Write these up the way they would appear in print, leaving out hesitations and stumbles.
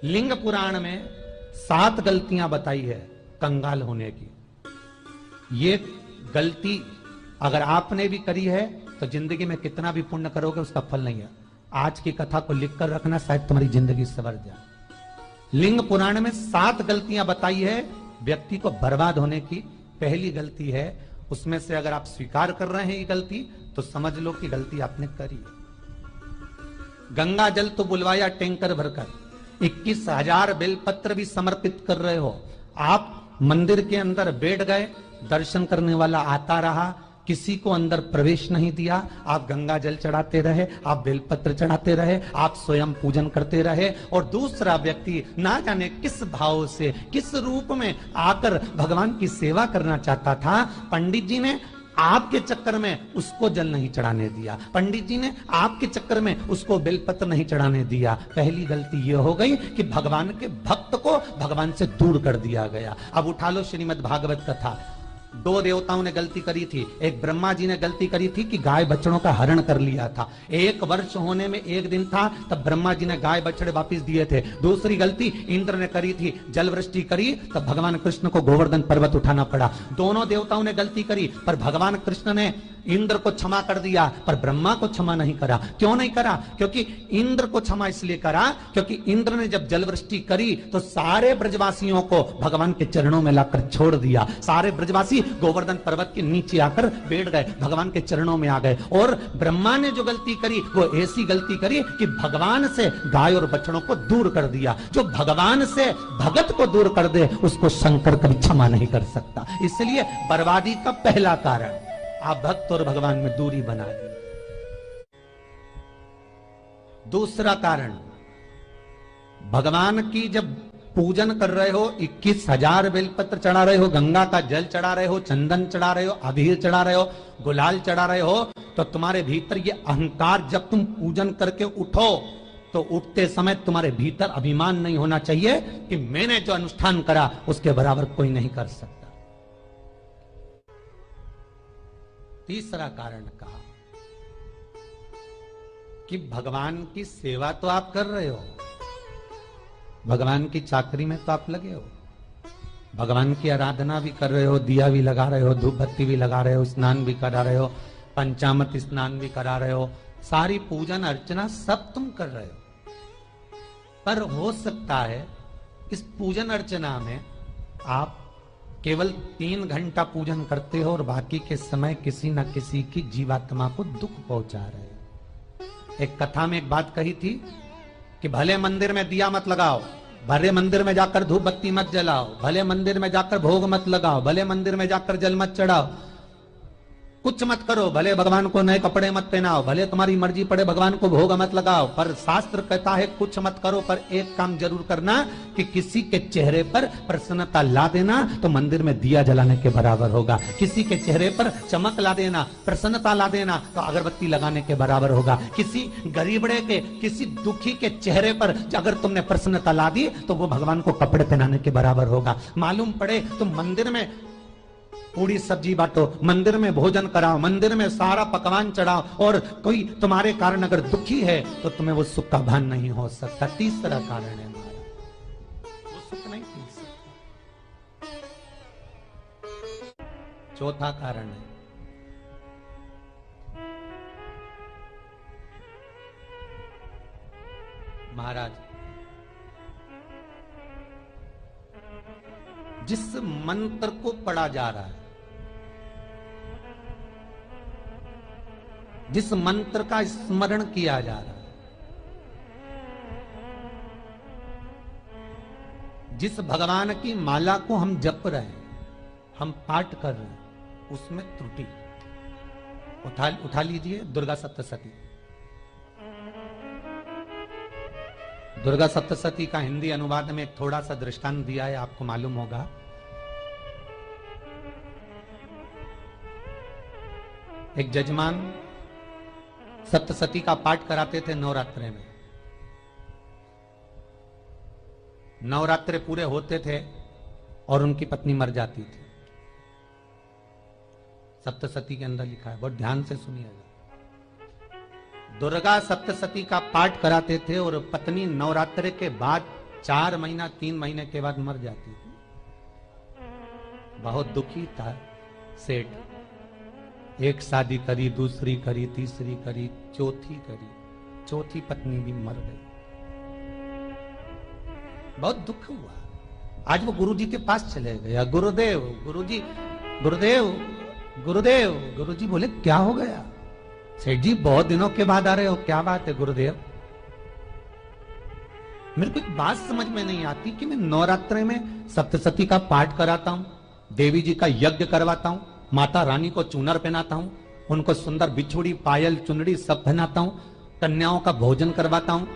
लिंग पुराण में 7 गलतियां बताई है कंगाल होने की। ये गलती अगर आपने भी करी है तो जिंदगी में कितना भी पुण्य करोगे उसका फल नहीं है। आज की कथा को लिखकर रखना, शायद तुम्हारी जिंदगी सवर जाए। लिंग पुराण में 7 गलतियां बताई है व्यक्ति को बर्बाद होने की। पहली गलती है, उसमें से अगर आप स्वीकार कर रहे हैं ये गलती तो समझ लो कि गलती आपने करी है। गंगा जल तो बुलवाया टैंकर भरकर, 21,000 बेलपत्र भी समर्पित कर रहे हो। आप मंदिर के अंदर बैठ गए, दर्शन करने वाला आता रहा, किसी को अंदर प्रवेश नहीं दिया। आप गंगा जल चढ़ाते रहे, आप बेलपत्र चढ़ाते रहे, आप स्वयं पूजन करते रहे, और दूसरा व्यक्ति ना जाने किस भाव से, किस रूप में आकर भगवान की सेवा करना चाहता था। पंडित जी ने आपके चक्कर में उसको जल नहीं चढ़ाने दिया, पंडित जी ने आपके चक्कर में उसको बेलपत्र नहीं चढ़ाने दिया। पहली गलती यह हो गई कि भगवान के भक्त को भगवान से दूर कर दिया गया। अब उठा लो श्रीमद् भागवत कथा। 2 देवताओं ने गलती करी थी। एक ब्रह्मा जी ने गलती करी थी कि गाय बछड़ों का हरण कर लिया था। 1 वर्ष होने में 1 दिन था तब ब्रह्मा जी ने गाय बछड़े वापस दिए थे। दूसरी गलती इंद्र ने करी थी, जल वृष्टि करी तब भगवान कृष्ण को गोवर्धन पर्वत उठाना पड़ा। दोनों देवताओं ने गलती करी पर भगवान कृष्ण ने इंद्र को क्षमा कर दिया पर ब्रह्मा को क्षमा नहीं करा। क्यों नहीं करा? क्योंकि इंद्र को क्षमा इसलिए करा क्योंकि इंद्र ने जब जल वृष्टि करी तो सारे ब्रजवासियों को भगवान के चरणों में लाकर छोड़ दिया। सारे ब्रजवासी गोवर्धन पर्वत के नीचे आकर बैठ गए, भगवान के चरणों में आ गए। और ब्रह्मा ने जो गलती करी वो ऐसी गलती करी कि भगवान से गाय और बछड़ों को दूर कर दिया। जो भगवान से भगत को दूर कर दे उसको शंकर कभी क्षमा नहीं कर सकता। इसलिए बर्बादी का पहला कारण आप भक्त और भगवान में दूरी बना दी। दूसरा कारण, भगवान की जब पूजन कर रहे हो, 21,000 बेलपत्र चढ़ा रहे हो, गंगा का जल चढ़ा रहे हो, चंदन चढ़ा रहे हो, अबीर चढ़ा रहे हो, गुलाल चढ़ा रहे हो, तो तुम्हारे भीतर ये अहंकार, जब तुम पूजन करके उठो तो उठते समय तुम्हारे भीतर अभिमान नहीं होना चाहिए कि मैंने जो अनुष्ठान करा उसके बराबर कोई नहीं कर सकता। तीसरा कारण कहा कि भगवान की सेवा तो आप कर रहे हो, भगवान की चाकरी में तो आप लगे हो, भगवान की आराधना भी कर रहे हो, दिया भी लगा रहे हो, धूप बत्ती भी लगा रहे हो, स्नान भी करा रहे हो, पंचामृत स्नान भी करा रहे हो, सारी पूजन अर्चना सब तुम कर रहे हो। पर हो सकता है इस पूजन अर्चना में आप केवल 3 घंटा पूजन करते हो और बाकी के समय किसी न किसी की जीवात्मा को दुख पहुंचा रहे हो। एक कथा में एक बात कही थी कि भले मंदिर में दिया मत लगाओ, भले मंदिर में जाकर धूप बत्ती मत जलाओ, भले मंदिर में जाकर भोग मत लगाओ, भले मंदिर में जाकर जल मत चढ़ाओ, कुछ मत करो, भले भगवान को नए कपड़े मत पहनाओ, भले तुम्हारी मर्जी पड़े भगवान को भोग मत लगाओ, पर शास्त्र कहता है कुछ मत करो, पर एक काम जरूर करना कि किसी के चेहरे पर प्रसन्नता ला देना तो मंदिर में दिया जलाने के बराबर होगा। किसी के चेहरे पर चमक ला देना, प्रसन्नता ला देना तो अगरबत्ती लगाने के बराबर होगा। किसी गरीबड़े के, किसी दुखी के चेहरे पर अगर तुमने प्रसन्नता ला दी तो वो भगवान को कपड़े पहनाने के बराबर होगा। मालूम पड़े तुम मंदिर में पूरी सब्जी बांटो, मंदिर में भोजन कराओ, मंदिर में सारा पकवान चढ़ाओ, और कोई तुम्हारे कारण अगर दुखी है तो तुम्हें वो सुख का भान नहीं हो सकता। तीसरा कारण है हमारा, वो सुख नहीं पी सकता। चौथा कारण है महाराज, जिस मंत्र को पढ़ा जा रहा है, जिस मंत्र का स्मरण किया जा रहा है, जिस भगवान की माला को हम जप रहे हैं, हम पाठ कर रहे हैं, उसमें त्रुटि उठा लीजिए। दुर्गा सप्तशती, दुर्गा सप्तशती का हिंदी अनुवाद में एक थोड़ा सा दृष्टांत दिया है, आपको मालूम होगा। एक जजमान सप्तशती का पाठ कराते थे नवरात्रे में। नवरात्रे पूरे होते थे और उनकी पत्नी मर जाती थी। सप्तशती के अंदर लिखा है, बहुत ध्यान से सुनिएगा। दुर्गा सप्तशती का पाठ कराते थे और पत्नी नवरात्रे के बाद 4 महीना 3 महीने के बाद मर जाती थी। बहुत दुखी था सेठ। एक शादी करी, दूसरी करी, तीसरी करी, चौथी करी, चौथी पत्नी भी मर गई। बहुत दुख हुआ। आज वो गुरुजी के पास चले गया, गुरुदेव, गुरुजी, गुरुदेव, गुरुदेव। गुरुजी बोले क्या हो गया? सेठ जी बहुत दिनों के बाद आ रहे हो, क्या बात है गुरुदेव? मेरे को एक बात समझ में नहीं आती कि मैं नवरात्रि में सप्तशती का पाठ कराता हूं, देवी जी का यज्ञ करवाता हूं, माता रानी को चूनर पहनाता हूं, उनको सुंदर बिछुड़ी, पायल, चुनड़ी सब पहनाता हूं, कन्याओं का भोजन करवाता हूं,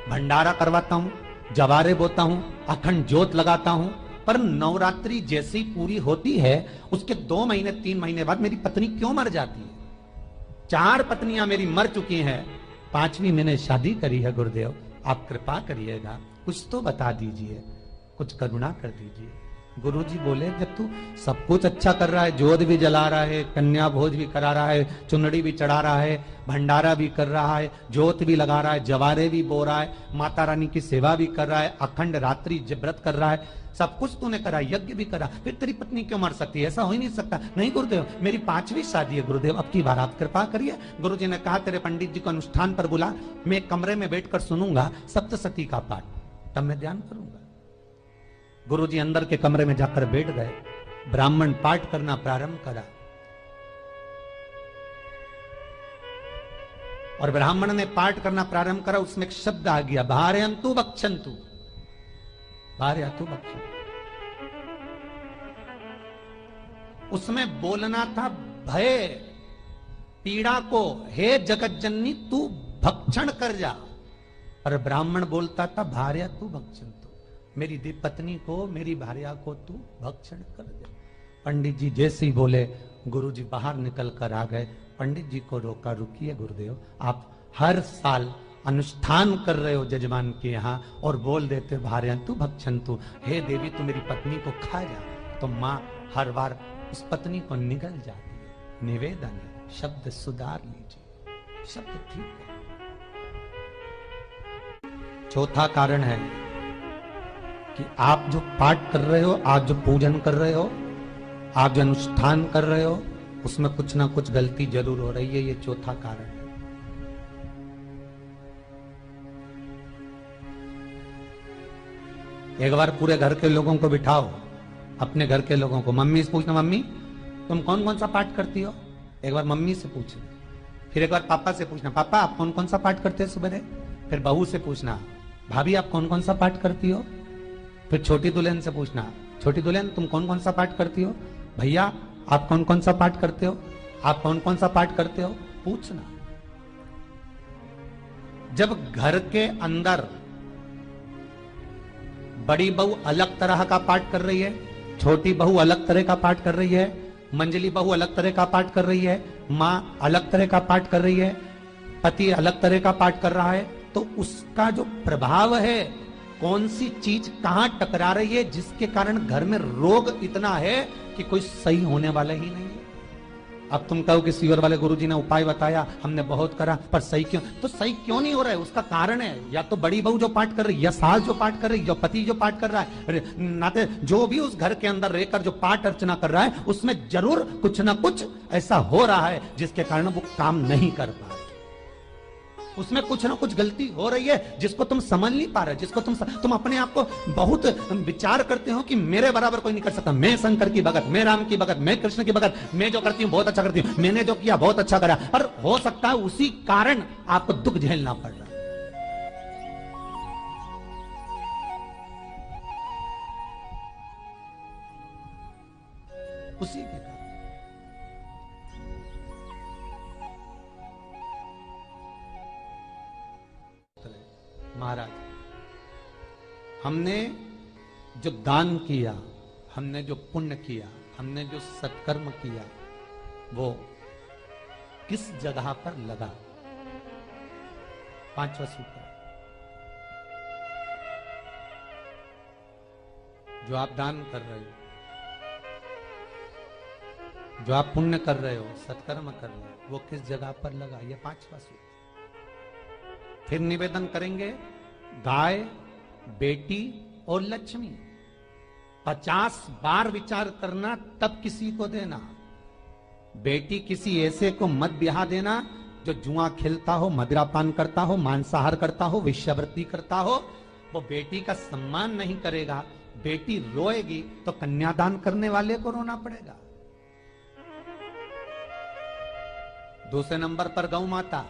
भंडारा करवाता हूं, जवारे बोता हूं, अखंड ज्योत लगाता हूं, पर नवरात्रि जैसी पूरी होती है उसके 2 महीने 3 महीने बाद मेरी पत्नी क्यों मर जाती है? 4 पत्नियां मेरी मर चुकी हैं, 5वीं मैंने शादी करी है। गुरुदेव आप कृपा करिएगा, कुछ तो बता दीजिए, कुछ करुणा कर दीजिए। गुरुजी बोले जब तू सब कुछ अच्छा कर रहा है, ज्योत भी जला रहा है, कन्या भोज भी करा रहा है, चुनड़ी भी चढ़ा रहा है, भंडारा भी कर रहा है, ज्योत भी लगा रहा है, जवारे भी बो रहा है, माता रानी की सेवा भी कर रहा है, अखंड रात्रि व्रत कर रहा है, सब कुछ तूने करा, यज्ञ भी करा, फिर तेरी पत्नी क्यों मर सकती है? ऐसा हो ही नहीं सकता। नहीं गुरुदेव मेरी 5वीं शादी है गुरुदेव, अब की बार आप कृपा करिए। गुरुजी ने कहा तेरे पंडित जी को अनुष्ठान पर बुला, मैं कमरे में बैठकर सुनूंगा सप्तशती का पाठ, तब मैं ध्यान करूंगा। गुरुजी अंदर के कमरे में जाकर बैठ गए, ब्राह्मण पाठ करना प्रारंभ करा और ब्राह्मण ने पाठ करना प्रारंभ करा। उसमें एक शब्द आ गया, भार्यंतु बक्षन्तु, भार्यंतु बक्षन्तु। उसमें बोलना था भय पीड़ा को, हे जगत जननी तू भक्षण कर जा, और ब्राह्मण बोलता था भार्यंतु बक्षन्तु, मेरी पत्नी को, मेरी भार्या को तू भक्षण कर दे। पंडित जी जैसे ही बोले गुरुजी बाहर निकल कर आ गए। पंडित जी को रोका, रुकिए गुरुदेव आप हर साल अनुष्ठान कर रहे हो जजमान के यहाँ और बोल देते भार्यंतु भक्षन्तु, हे देवी तू मेरी पत्नी को खा जा, तो माँ हर बार उस पत्नी को निगल जाती है। निवेदन है, शब्द सुधार लीजिए, शब्द ठीक है। चौथा कारण है कि आप जो पाठ कर रहे हो, आप जो पूजन कर रहे हो, आप जो अनुष्ठान कर रहे हो, उसमें कुछ ना कुछ गलती जरूर हो रही है। ये चौथा कारण है। एक बार पूरे घर के लोगों को बिठाओ, अपने घर के लोगों को, मम्मी से पूछना मम्मी तुम कौन कौन सा पाठ करती हो? एक बार मम्मी से पूछना, फिर एक बार पापा से पूछना, पापा आप कौन कौन सा पाठ करते हो सुबह? फिर बहू से पूछना, भाभी आप कौन कौन सा पाठ करती हो? फिर छोटी दुल्हन से पूछना, छोटी दुल्हन तुम कौन कौन सा पाठ करती हो? भैया आप कौन कौन सा पाठ करते हो? आप कौन कौन सा पाठ करते हो? पूछना। जब घर के अंदर बड़ी बहू अलग तरह का पाठ कर रही है, छोटी बहू अलग तरह का पाठ कर रही है, मंजली बहू अलग तरह का पाठ कर रही है, माँ अलग तरह का पाठ कर रही है, पति अलग तरह का पाठ कर रहा है, तो उसका जो प्रभाव है, कौन सी चीज कहां टकरा रही है, जिसके कारण घर में रोग इतना है कि कोई सही होने वाला ही नहीं है। अब तुम कहो कि सीवर वाले गुरुजी ने उपाय बताया, हमने बहुत करा, पर सही क्यों? तो सही क्यों नहीं हो रहा है? उसका कारण है या तो बड़ी बहू जो पाठ कर रही, या सास जो पाठ कर रही, या पति जो पाठ कर रहा है, नाते जो भी उस घर के अंदर रहकर जो पाठ अर्चना कर रहा है, उसमें जरूर कुछ ना कुछ ऐसा हो रहा है जिसके कारण वो काम नहीं कर पा रहे। उसमें कुछ ना कुछ गलती हो रही है जिसको तुम समझ नहीं पा रहे, जिसको तुम अपने आप को बहुत विचार करते हो कि मेरे बराबर कोई नहीं कर सकता, मैं शंकर की भगत, मैं राम की भगत, मैं कृष्ण की भगत, मैं जो करती हूँ बहुत अच्छा करती हूँ, मैंने जो किया बहुत अच्छा करा, और हो सकता है उसी कारण आपको दुख झेलना पड़ रहा है। उसी के कारण महाराज हमने जो दान किया, हमने जो पुण्य किया, हमने जो सत्कर्म किया, वो किस जगह पर लगा? 5वां सूत्र, जो आप दान कर रहे हो, जो आप पुण्य कर रहे हो, सत्कर्म कर रहे हो, वो किस जगह पर लगा? ये 5वां सूत्र। फिर निवेदन करेंगे, गाय, बेटी, और लक्ष्मी। 50 बार विचार करना तब किसी को देना। बेटी किसी ऐसे को मत ब्याह देना जो जुआ खेलता हो, मदिरापान करता हो, मांसाहार करता हो, वेश्यावृत्ति करता हो। वो बेटी का सम्मान नहीं करेगा। बेटी रोएगी तो कन्यादान करने वाले को रोना पड़ेगा। दूसरे नंबर पर गौ माता।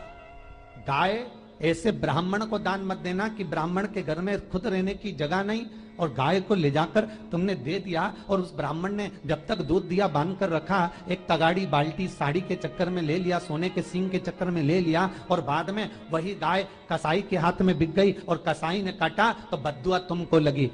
गाय ऐसे ब्राह्मण को दान मत देना कि ब्राह्मण के घर में खुद रहने की जगह नहीं और गाय को ले जाकर तुमने दे दिया और उस ब्राह्मण ने जब तक दूध दिया बांध कर रखा, एक तगाड़ी बाल्टी साड़ी के चक्कर में ले लिया, सोने के सींग के चक्कर में ले लिया और बाद में वही गाय कसाई के हाथ में बिक गई और कसाई ने काटा तो बद्दुआ तुमको लगी।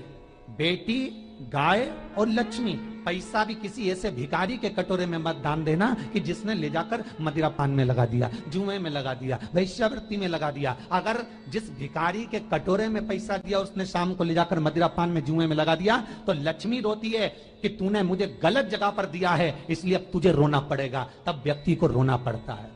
बेटी, गाय और लक्ष्मी। पैसा भी किसी ऐसे भिखारी के कटोरे में मत दान देना कि जिसने ले जाकर मदिरापान में लगा दिया, जुए में लगा दिया, वेश्यावृत्ति में लगा दिया। अगर जिस भिखारी के कटोरे में पैसा दिया उसने शाम को ले जाकर मदिरापान में, जुए में लगा दिया तो लक्ष्मी रोती है कि तूने मुझे गलत जगह पर दिया है, इसलिए अब तुझे रोना पड़ेगा। तब व्यक्ति को रोना पड़ता है,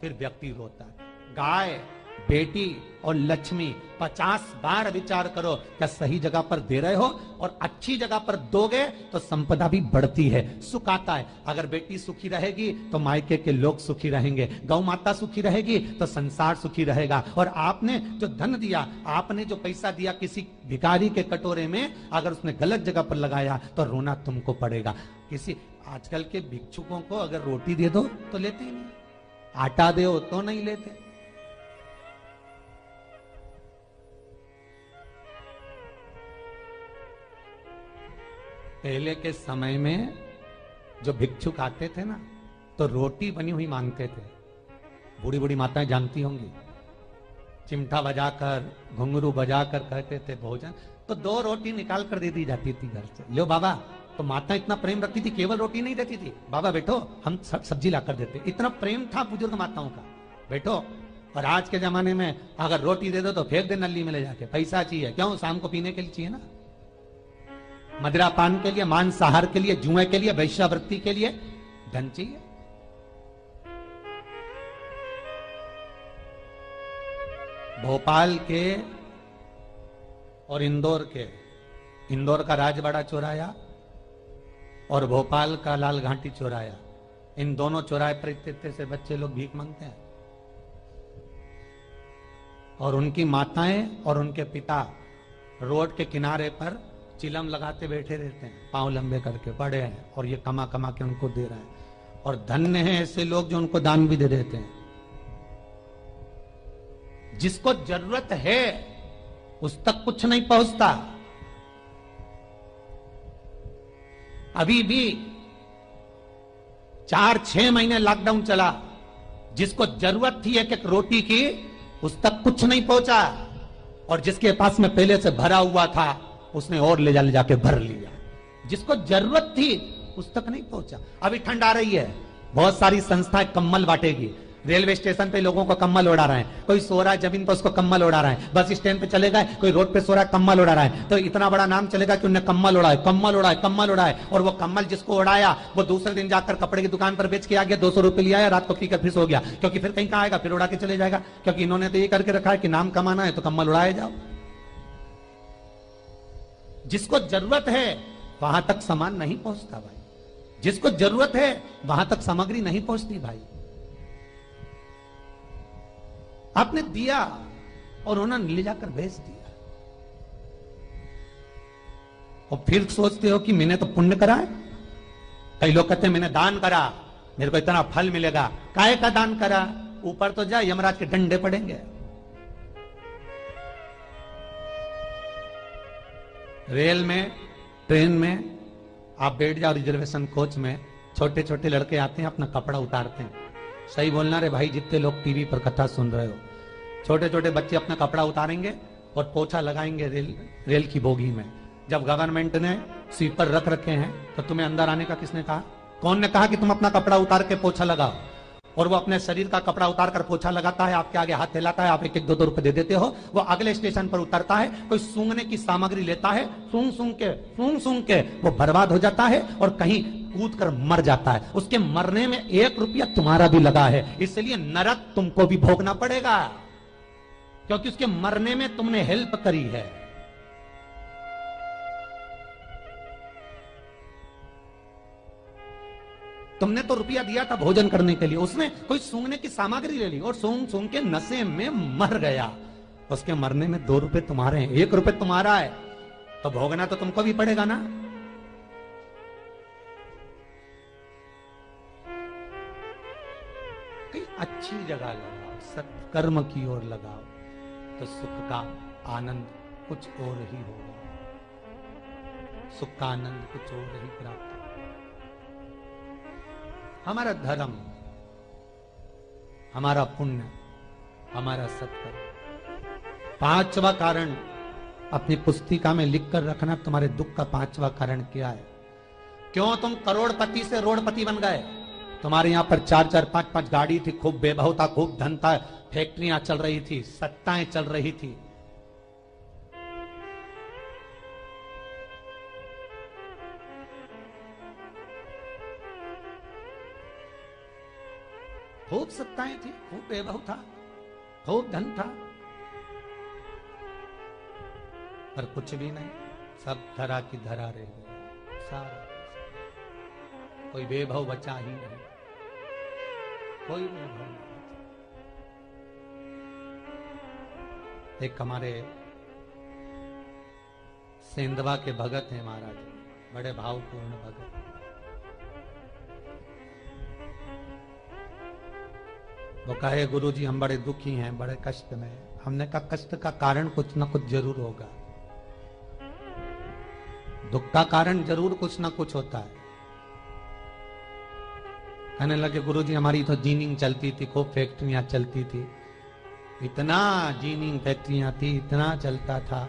फिर व्यक्ति रोता है। गाय, बेटी और लक्ष्मी 50 बार विचार करो क्या सही जगह पर दे रहे हो, और अच्छी जगह पर दोगे तो संपदा भी बढ़ती है, सुख आता है। अगर बेटी सुखी रहेगी तो मायके के लोग सुखी रहेंगे, गौ माता सुखी रहेगी तो संसार सुखी रहेगा। और आपने जो धन दिया, आपने जो पैसा दिया किसी भिखारी के कटोरे में, अगर उसने गलत जगह पर लगाया तो रोना तुमको पड़ेगा। किसी आजकल के भिक्षुकों को अगर रोटी दे दो तो लेते ही नहीं, आटा दो तो नहीं लेते। पहले के समय में जो भिक्षुक आते थे ना तो रोटी बनी हुई मांगते थे। बूढ़ी बूढ़ी माताएं जानती होंगी, चिमटा बजाकर, घुंघरू बजाकर कहते थे भोजन, तो 2 रोटी निकाल कर दे दी जाती थी घर से। लो बाबा, तो माता इतना प्रेम रखती थी, केवल रोटी नहीं देती थी, बाबा बैठो हम सब्जी लाकर देते। इतना प्रेम था बुजुर्ग माताओं का, बैठो। और आज के जमाने में अगर रोटी दे दो तो फेंक दे नली में ले जाके, पैसा चाहिए। क्यों? शाम को पीने के लिए चाहिए ना, मदिरापान के लिए, मांसाहार के लिए, जुए के लिए, वेश्यावृत्ति के लिए धन चाहिए। भोपाल के और इंदौर के, इंदौर का राजवाड़ा चौराया और भोपाल का लाल घाटी चौराया, इन दोनों चौराहे पर इतने से बच्चे लोग भीख मांगते हैं और उनकी माताएं और उनके पिता रोड के किनारे पर चिलम लगाते बैठे रहते हैं, पांव लंबे करके पड़े हैं, और ये कमा कमा के उनको दे रहे हैं। और धन्य है ऐसे लोग जो उनको दान भी दे देते हैं। जिसको जरूरत है उस तक कुछ नहीं पहुंचता। अभी भी 4-6 महीने लॉकडाउन चला, जिसको जरूरत थी एक एक रोटी की उस तक कुछ नहीं पहुंचा, और जिसके पास में पहले से भरा हुआ था उसने और ले जाके भर लिया। जिसको जरूरत थी उस तक नहीं पहुंचा। अभी ठंड आ रही है, बहुत सारी संस्थाएं कंबल बांटेगी। रेलवे स्टेशन पे लोगों को कंबल उड़ा रहा है, कोई सो रहा है जमीन पर उसको कंबल उड़ा रहा है, बस स्टैंड पे चलेगा कोई रोड पे सो रहा है कंबल उड़ा रहा है, तो इतना बड़ा नाम चलेगा कि उन्हें कंबल उड़ा है, कंबल उड़ा है, कंबल उड़ा है। और वो कंबल जिसको उड़ाया वो दूसरे दिन जाकर कपड़े की दुकान पर बेच के आ गया, 200 रुपए लिया है, रात को पीकर फिर सो गया, क्योंकि फिर कहीं कहाँ आएगा, फिर उड़ा के चले जाएगा। क्योंकि इन्होंने तो ये करके रखा है कि नाम कमाना है तो कंबल उड़ाए जाओ। जिसको जरूरत है वहां तक सामान नहीं पहुंचता भाई, जिसको जरूरत है वहां तक सामग्री नहीं पहुंचती भाई। आपने दिया और उन्होंने ले जाकर भेज दिया, और फिर सोचते हो कि मैंने तो पुण्य करा है। कई लोग कहते हैं मैंने दान करा, मेरे को इतना फल मिलेगा। काहे का दान करा? ऊपर तो जा, यमराज के डंडे पड़ेंगे। रेल में, ट्रेन में आप बैठ जाओ, रिजर्वेशन कोच में, छोटे छोटे लड़के आते हैं अपना कपड़ा उतारते हैं। सही बोलना रे भाई, जितने लोग टीवी पर कथा सुन रहे हो, छोटे छोटे बच्चे अपना कपड़ा उतारेंगे और पोछा लगाएंगे रेल की बोगी में। जब गवर्नमेंट ने स्वीपर रख रखे हैं तो तुम्हें अंदर आने का किसने कहा? कौन ने कहा कि तुम अपना कपड़ा उतार के पोछा लगाओ? और वो अपने शरीर का कपड़ा उतार कर पोछा लगाता है, आपके आगे हाथ हिलाता है, आप 1-1, 2-2 रुपए दे देते हो। वो अगले स्टेशन पर उतरता है, कोई सूंघने की सामग्री लेता है, सूंघ सूंघ के वो बर्बाद हो जाता है और कहीं कूद कर मर जाता है। उसके मरने में 1 रुपया तुम्हारा भी लगा है, इसलिए नरक तुमको भी भोगना पड़ेगा, क्योंकि उसके मरने में तुमने हेल्प करी है। तुमने तो रुपया दिया था भोजन करने के लिए, उसने कोई सूंघने की सामग्री ले ली और सूंघ सूंघ के नशे में मर गया। उसके मरने में 2 रुपए तुम्हारे हैं, 1 रुपए तुम्हारा है, तो भोगना तो तुमको भी पड़ेगा ना। कहीं अच्छी जगह लगाओ, सत्कर्म की ओर लगाओ, तो सुख का आनंद कुछ और ही होगा, सुख का आनंद कुछ और ही प्राप्त होगा। हमारा धर्म, हमारा पुण्य, हमारा सत्कर्म। 5वां कारण अपनी पुस्तिका में लिखकर रखना, तुम्हारे दुख का 5वां कारण क्या है। क्यों तुम करोड़पति से रोड़पति बन गए। तुम्हारे यहां पर 4-4, 5-5 गाड़ी थी, खूब वैभव था, खूब धन था, फैक्ट्रियां चल रही थी, सत्ताएं चल रही थी। खूब सत्ताएं थी, खूब वैभव था, खूब धन था, पर कुछ भी नहीं, सब धरा की धरा रह गया। सारा कोई वैभव बचा ही नहीं, कोई वैभव नहीं। एक हमारे सेंधवा के भगत हैं महाराज, बड़े भावपूर्ण भगत। वो कहे गुरुजी हम बड़े दुखी हैं, बड़े कष्ट में। हमने कहा कष्ट का कारण कुछ ना कुछ जरूर होगा, दुख का कारण जरूर कुछ ना कुछ होता है। कहने लगे गुरुजी हमारी तो जीनिंग चलती थी, खूब फैक्ट्रियां चलती थी, इतना जीनिंग फैक्ट्रियां थी, इतना चलता था।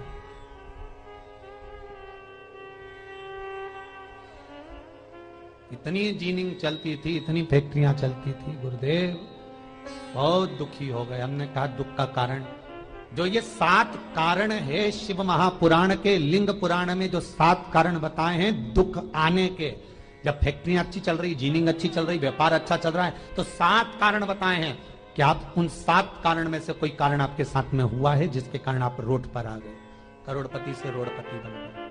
इतनी जीनिंग चलती थी, इतनी फैक्ट्रियां चलती थी, गुरुदेव बहुत दुखी हो गए। हमने कहा दुख का कारण, जो ये 7 कारण है शिव महापुराण के, लिंग पुराण में जो 7 कारण बताए हैं दुख आने के। जब फैक्ट्रियां अच्छी चल रही, जीनिंग अच्छी चल रही, व्यापार अच्छा चल रहा है, तो 7 कारण बताए हैं। क्या आप उन 7 कारण में से कोई कारण आपके साथ में हुआ है जिसके कारण आप रोड पर आ गए, करोड़पति से रोडपति बन गए?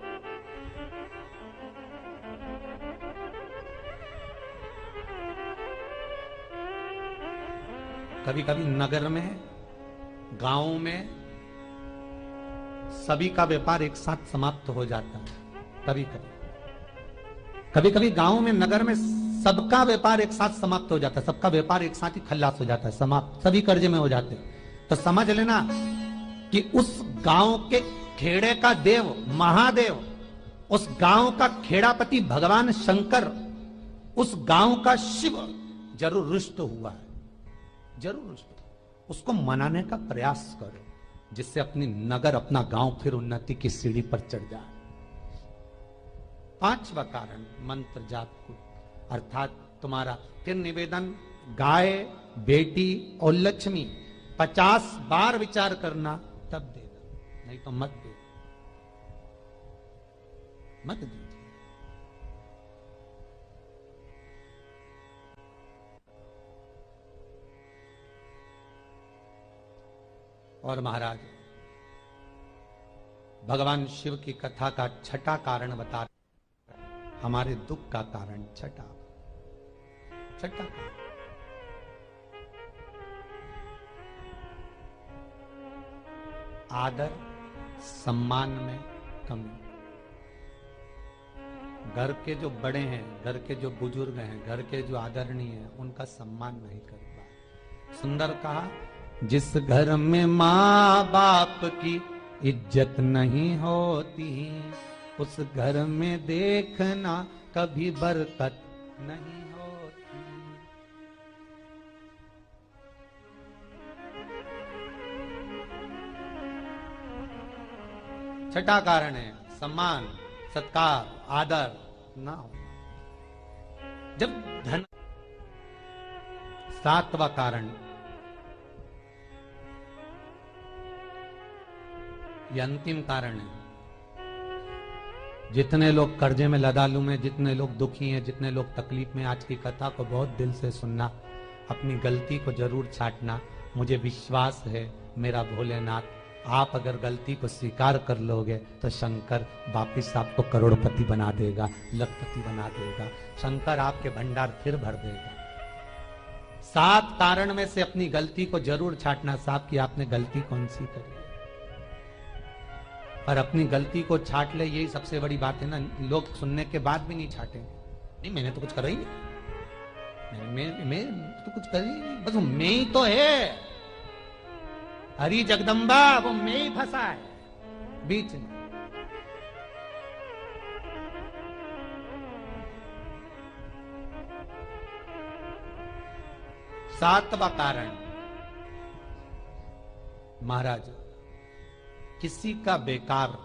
कभी कभी नगर में, गांव में सभी का व्यापार एक साथ समाप्त हो जाता है। कभी कभी गांव में, नगर में सबका व्यापार एक साथ समाप्त हो जाता है, सबका व्यापार एक साथ ही खल्लास हो जाता है, समाप्त, सभी कर्जे में हो जाते हैं। तो समझ लेना कि उस गांव के खेड़े का देव महादेव, उस गांव का खेड़ापति भगवान शंकर, उस गांव का शिव जरूर रुष्ट हुआ है, जरूर उसको मनाने का प्रयास करो, जिससे अपनी नगर, अपना गांव फिर उन्नति की सीढ़ी पर चढ़ जाए। 5वां कारण मंत्र जाप को, अर्थात तुम्हारा फिर निवेदन, गाय, बेटी और लक्ष्मी 50 बार विचार करना, तब देना, नहीं तो मत दे, मत दे। और महाराज भगवान शिव की कथा का 6ठा कारण बता, हमारे दुख का कारण 6ठा कारण, आदर सम्मान में कमी। घर के जो बड़े हैं, घर के जो बुजुर्ग हैं, घर के जो आदरणीय हैं, उनका सम्मान नहीं कर पाए। सुंदर कहा, जिस घर में माँ बाप की इज्जत नहीं होती, उस घर में देखना कभी बरकत नहीं होती। 6ठा कारण है सम्मान, सत्कार, आदर ना हो। जब धन। 7वां कारण, ये अंतिम कारण है। जितने लोग कर्जे में, लदालू में, जितने लोग दुखी हैं, जितने लोग तकलीफ में, आज की कथा को बहुत दिल से सुनना, अपनी गलती को जरूर छांटना। मुझे विश्वास है मेरा भोलेनाथ आप अगर गलती को स्वीकार कर लोगे तो शंकर वापिस आपको करोड़पति बना देगा, लखपति बना देगा। शंकर आपके भंडार फिर भर देगा। 7 कारण में से अपनी गलती को जरूर छांटना साहब कि आपने गलती कौन सी करी। पर अपनी गलती को छाट ले, यही सबसे बड़ी बात है ना। लोग सुनने के बाद भी नहीं छाटेंगे। नहीं मैंने तो कुछ करा ही नहीं, मैं तो कुछ कर ही नहीं, बस मैं ही तो है। हरी जगदम्बा वो मैं ही फंसा है बीच में। सातवां कारण, महाराज किसी का बेकार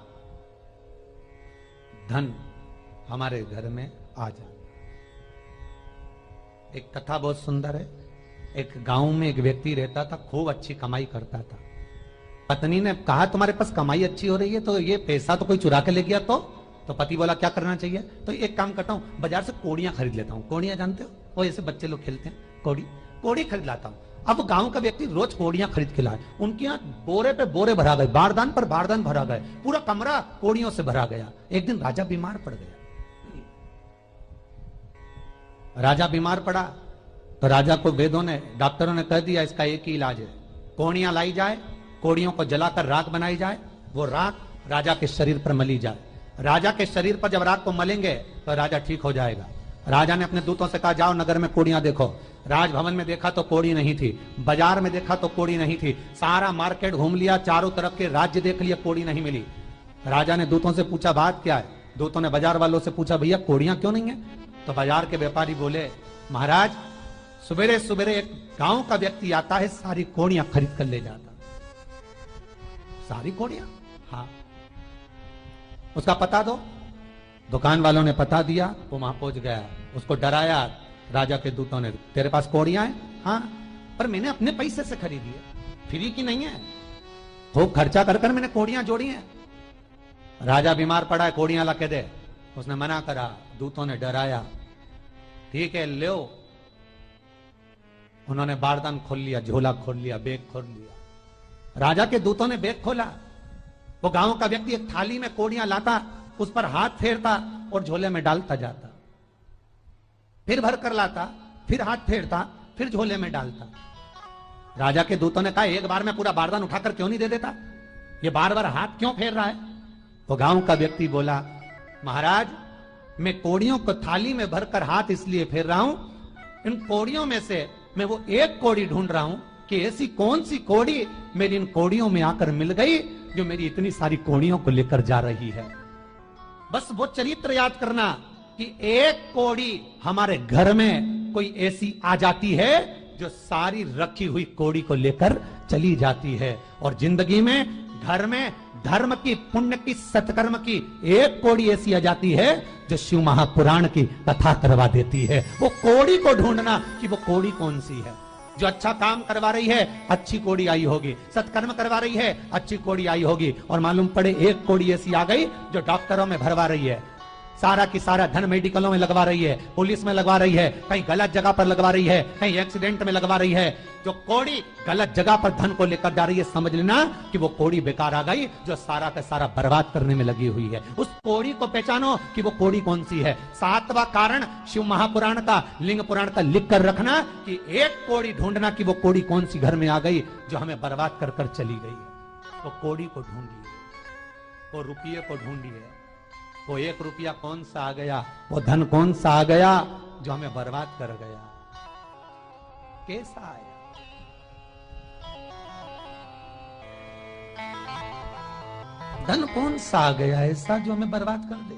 धन हमारे घर में आ जाए। एक कथा बहुत सुंदर है। एक गांव में एक व्यक्ति रहता था, खूब अच्छी कमाई करता था। पत्नी ने कहा तुम्हारे पास कमाई अच्छी हो रही है तो ये पैसा तो कोई चुरा के ले गया तो पति बोला क्या करना चाहिए? तो एक काम करता हूं, बाजार से कोड़ियां खरीद लेता हूं। कोड़ियां जानते हो, वो ऐसे बच्चे लोग खेलते हैं, कोड़ी खरीद लाता हूं। अब गांव का व्यक्ति रोज कोड़ियां खरीद के लाए। उनके यहां बोरे पे बोरे भरा गए, बारदान पर बारदान भरा गए, पूरा कमरा कोड़ियों से भरा गया। एक दिन राजा बीमार पड़ गया। राजा बीमार पड़ा तो राजा को वेदों ने, डॉक्टरों ने कह दिया इसका एक ही इलाज है, कोड़ियां लाई जाए, कोड़ियों को जलाकर राख बनाई जाए, वो राख राजा के शरीर पर मली जाए। राजा के शरीर पर जब राख को मलेंगे तो राजा ठीक हो जाएगा। राजा ने अपने दूतों से कहा जाओ नगर में कोड़ियां देखो। राजभवन में देखा तो कोड़ी नहीं थी, बाजार में देखा तो कोड़ी नहीं थी, सारा मार्केट घूम लिया, चारों तरफ के राज्य देख लिया, कोड़ी नहीं मिली। राजा ने दूतों से पूछा बात क्या है? दूतों ने बाजार वालों से पूछा भैया कोड़ियां क्यों नहीं है? तो बाजार के व्यापारी बोले महाराज सवेरे सवेरे एक गांव का व्यक्ति आता है, सारी कोड़ियां खरीद कर ले जाता। सारी कोड़ियां? हाँ। उसका पता दो। दुकान वालों ने पता दिया, वो वहां पहुंच गया, उसको डराया। राजा के दूतों ने तेरे पास कोड़ियां हैं? हाँ, पर मैंने अपने पैसे से खरीदी है, फ्री की नहीं है, खूब खर्चा कर मैंने कोड़ियां जोड़ी हैं। राजा बीमार पड़ा है, कोड़ियां ला के दे। उसने मना करा, दूतों ने डराया, ठीक है लो। उन्होंने बारदान खोल लिया, झोला खोल लिया, बैग खोल लिया। राजा के दूतों ने बैग खोला। वो गांव का व्यक्ति एक थाली में कोड़ियां लाता, उस पर हाथ फेरता और झोले में डालता जाता, फिर भर कर लाता, फिर हाथ फेरता, फिर झोले में डालता। राजा के दूतों ने कहा एक बार में पूरा बारदान उठाकर क्यों नहीं दे देता? ये बार बार हाथ क्यों फेर रहा है? वो गांव का व्यक्ति बोला महाराज मैं कोड़ियों को थाली में भरकर हाथ इसलिए फेर रहा हूं, इन कोड़ियों में से मैं वो एक कोड़ी ढूंढ रहा हूं कि ऐसी कौन सी कोड़ी मेरी इन कोड़ियों में आकर मिल गई जो मेरी इतनी सारी कोड़ियों को लेकर जा रही है। बस वो चरित्र याद करना कि एक कोड़ी हमारे घर में कोई ऐसी आ जाती है जो सारी रखी हुई कोड़ी को लेकर चली जाती है। और जिंदगी में घर में धर्म की, पुण्य की, सत्कर्म की एक कोड़ी ऐसी आ जाती है जो शिव महापुराण की कथा करवा देती है। वो कोड़ी को ढूंढना कि वो कोड़ी कौन सी है। जो अच्छा काम करवा रही है अच्छी कोड़ी आई होगी, सत्कर्म करवा रही है अच्छी कोड़ी आई होगी। और मालूम पड़े एक कोड़ी ऐसी आ गई जो डॉक्टरों में भरवा रही है, सारा की सारा धन मेडिकलों में लगवा रही है, पुलिस में लगवा रही है, कहीं गलत जगह पर लगवा रही है, कहीं एक्सीडेंट में लगवा रही है। जो कोड़ी गलत जगह पर धन को लेकर जा रही है, समझ लेना कि वो कोड़ी बेकार आ गई जो सारा का सारा बर्बाद करने में लगी हुई है। उस कोड़ी को पहचानो कि वो कोड़ी कौन सी है। 7वां कारण शिव महापुराण का, लिंग पुराण का लिख कर रखना कि एक कोड़ी ढूंढना कि वो कोड़ी कौन सी घर में आ गई जो हमें बर्बाद कर कर चली गई है। वो कोड़ी को ढूंढिए, वो रुपये को ढूंढिए, वो 1 रुपया कौन सा आ गया, वो धन कौन सा आ गया जो हमें बर्बाद कर गया, कैसा आया। धन कौन सा आ गया ऐसा जो हमें बर्बाद कर दे।